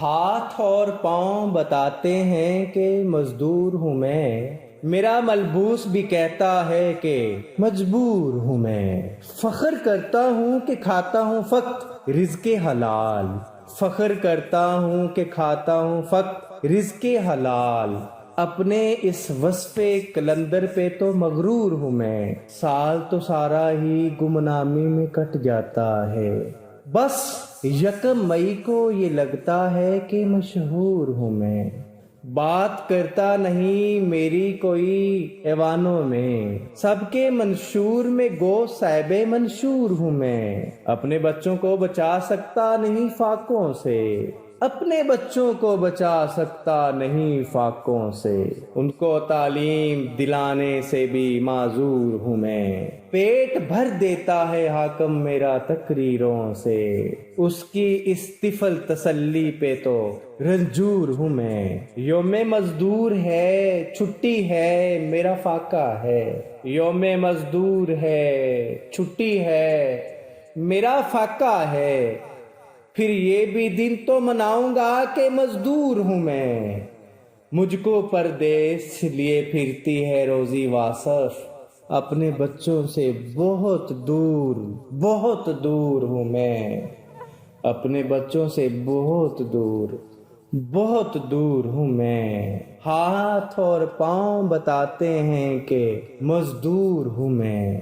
ہاتھ اور پاؤں بتاتے ہیں کہ مزدور ہوں میں، میرا ملبوس بھی کہتا ہے کہ مجبور ہوں میں۔ فخر کرتا ہوں کہ کھاتا ہوں فقط رزق حلال، فخر کرتا ہوں کہ کھاتا ہوں فقط رزق حلال۔ اپنے اس وصف کلندر پہ تو مغرور ہوں میں، سال تو سارا ہی گمنامی میں کٹ جاتا ہے، بس یکم مئی کو یہ لگتا ہے کہ مشہور ہوں میں۔ بات کرتا نہیں میری کوئی ایوانوں میں، سب کے منشور میں گو صاحب منشور ہوں میں۔ اپنے بچوں کو بچا سکتا نہیں فاقوں سے، اپنے بچوں کو بچا سکتا نہیں فاقوں سے، ان کو تعلیم دلانے سے بھی معذور ہوں میں۔ پیٹ بھر دیتا ہے حاکم میرا تقریروں سے، اس کی اس طفل تسلی پہ تو رنجور ہوں میں۔ یوم مزدور ہے چھٹی ہے میرا فاقہ ہے، یوم مزدور ہے چھٹی ہے میرا فاقہ ہے، پھر یہ بھی دن تو مناؤں گا کہ مزدور ہوں میں۔ مجھ کو پردیس لیے پھرتی ہے روزی واصف، اپنے بچوں سے بہت دور ہوں میں، اپنے بچوں سے بہت دور ہوں میں۔ ہاتھ اور پاؤں بتاتے ہیں کہ مزدور ہوں میں۔